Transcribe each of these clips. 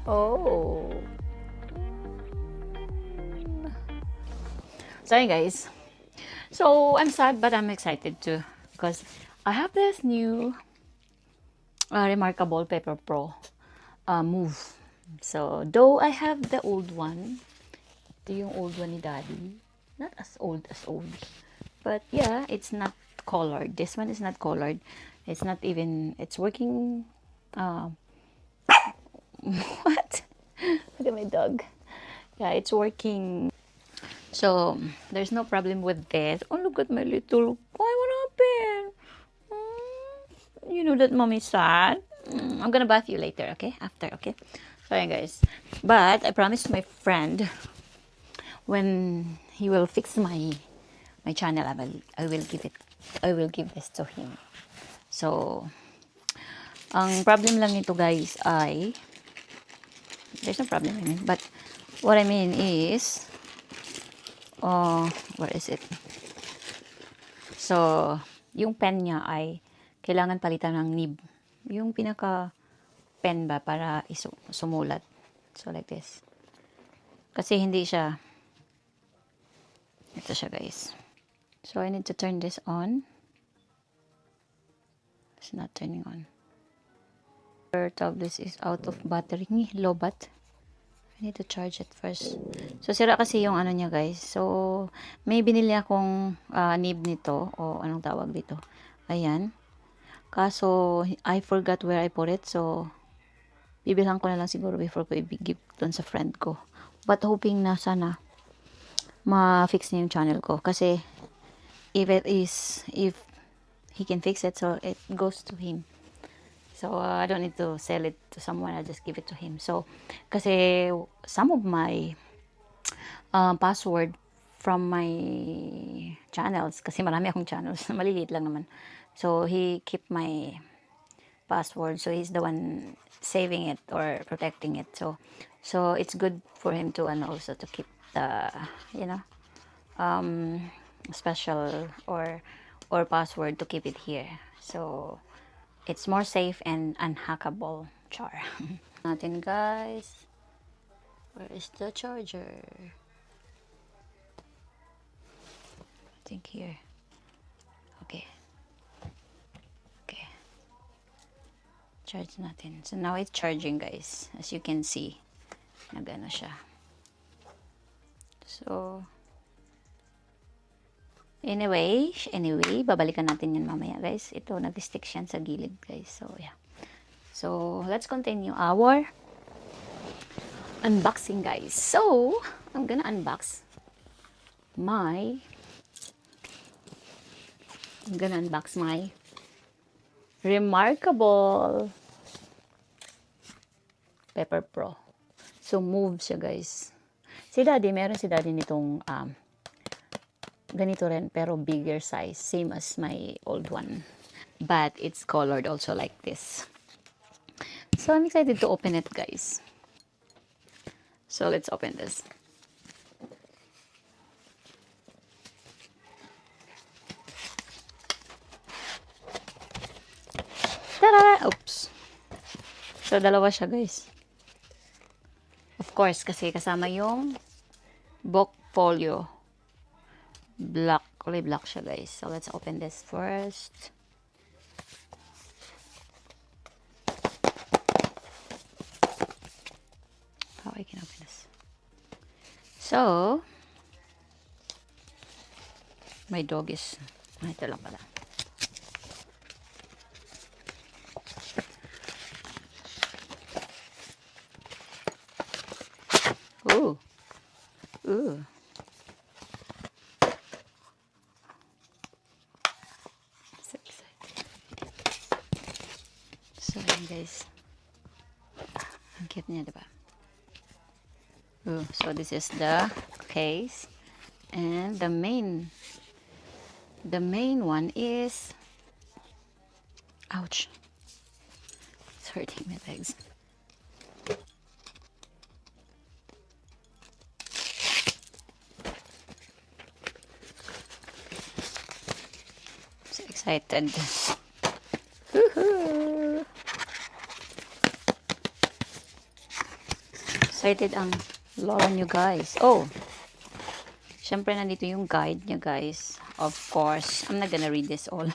Oh. Sorry guys. So I'm sad but I'm excited too because I have this new Remarkable Paper Pro move. So though I have the old one, ito yung old one ni Daddy. Not as old. But yeah, it's not colored. This one is not colored. It's not even, it's working, what? Look at my dog. Yeah, it's working. So, there's no problem with this. Oh, look at my little, why, what happened? You know that mommy's sad? I'm gonna bath you later, okay? After, okay? Sorry, guys. But, I promised my friend, when he will fix my channel, I will give this to him. So, ang problem lang nito guys ay, there's no problem in it, but what I mean is, where is it? So, yung pen niya ay kailangan palitan ng nib. Yung pinaka pen ba para sumulat. So, like this. Kasi hindi siya, ito siya guys. So, I need to turn this on. It's not turning on. This is out of battery. Low bat. I need to charge it first. So, sira kasi yung ano niya guys. So, may binili akong nib nito. O anong tawag dito. Ayan. Kaso, I forgot where I put it. So, bibilhan ko na lang siguro before ko i-give dun sa friend ko. But hoping na sana ma-fix niya yung channel ko. Kasi, if he can fix it, so it goes to him. So, I don't need to sell it to someone. I'll just give it to him. So, kasi some of my password from my channels, kasi marami akong channels, maliliit lang naman. So, he keep my password. So, he's the one saving it or protecting it. So it's good for him to, and also to keep the, special or password to keep it here. So, it's more safe and unhackable. Char. Natin guys. Where is the charger? I think here. Okay. Charge natin. So now it's charging guys. As you can see. Nagano siya. So Anyway, babalikan natin yan mamaya guys. Ito, nag-stick siya sa gilid guys. So, yeah. So, let's continue our unboxing guys. So, I'm gonna unbox my Remarkable Paper Pro. So, move siya guys. Meron si Daddy nitong ganito rin pero bigger size, same as my old one, but it's colored also like this. So I'm excited to open it guys. So let's open this. Tada! Oops. So dalawa siya guys. Of course kasi kasama yung book folio. Kulay black siya guys. So let's open this first. How I can open this. So, my dog is, ito lang pala. Ooh. So, yun guys. Ang cute niya, diba? So, this is the case. And the main one is, ouch. It's hurting my legs. So excited. Woohoo! Excited ang lola nyo guys. Oh, syempre nandito yung guide niya guys. Of course, I'm not gonna read this all.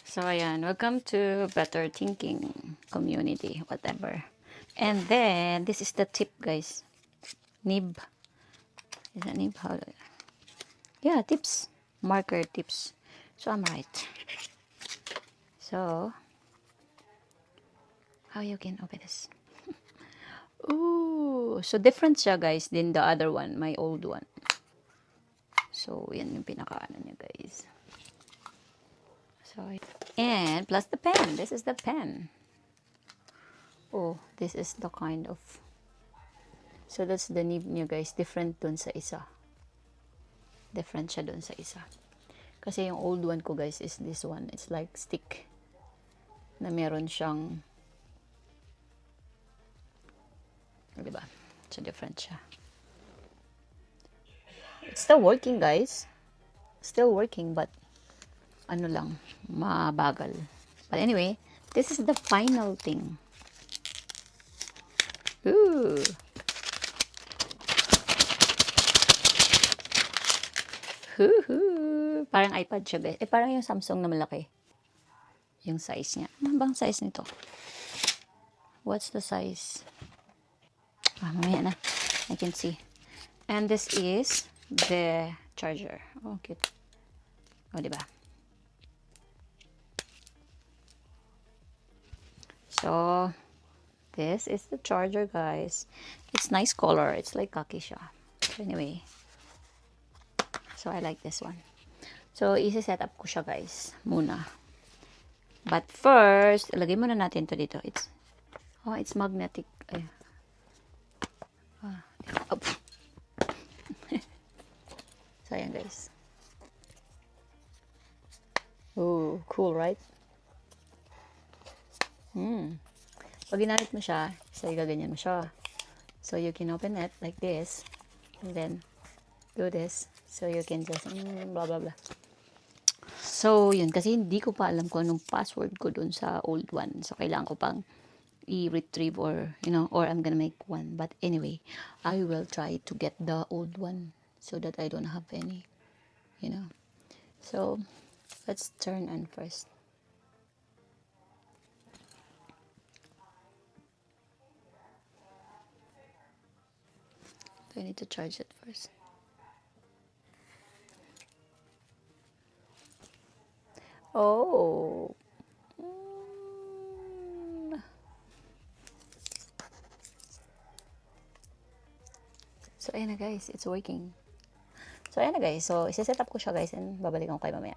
So ayan, welcome to Better Thinking Community, whatever. And then, this is the tip guys. Nib. Is that nib? How? Yeah, tips. Marker tips. So I'm right. So, how you can open this? Ooh, so different siya guys than the other one, my old one. So, yan yung pinaka-ano niya guys. So, and plus the pen. This is the pen. Oh, this is the kind of... So, that's the nib niya guys. Different dun sa isa. Different siya dun sa isa. Kasi yung old one ko guys is this one. It's like stick. Na meron siyang... Diba? So, different siya. It's still working, guys. Still working, but ano lang, mabagal. But anyway, this is the final thing. Ooh. Hoo-hoo. Parang iPad siya, guys. Parang yung Samsung na malaki. Yung size niya. Ano bang size nito? What's the size? Mamaya na. I can see. And this is the charger. Oh, cute. Oh, diba? So, this is the charger, guys. It's nice color. It's like khaki siya. So, anyway. So, I like this one. So, isi-set up ko siya, guys. Muna. But first, ilagay muna natin to dito. It's magnetic. Ay. Oh. So, ayan guys. Oh, cool, right? Pag ginamit mo siya, so gaganyan mo siya. So, you can open it like this. And then, do this. So, you can just, blah, blah, blah. So, yun. Kasi hindi ko pa alam kung anong password ko dun sa old one. So, kailangan ko pang i-retrieve or, or I'm gonna make one. But anyway, I will try to get the old one so that I don't have any, So, let's turn on first. I need to charge it first. Oh. So, ayan na guys. It's working. So, ayan na guys. So, isa-set up ko siya guys and babalikan ko kayo mamaya.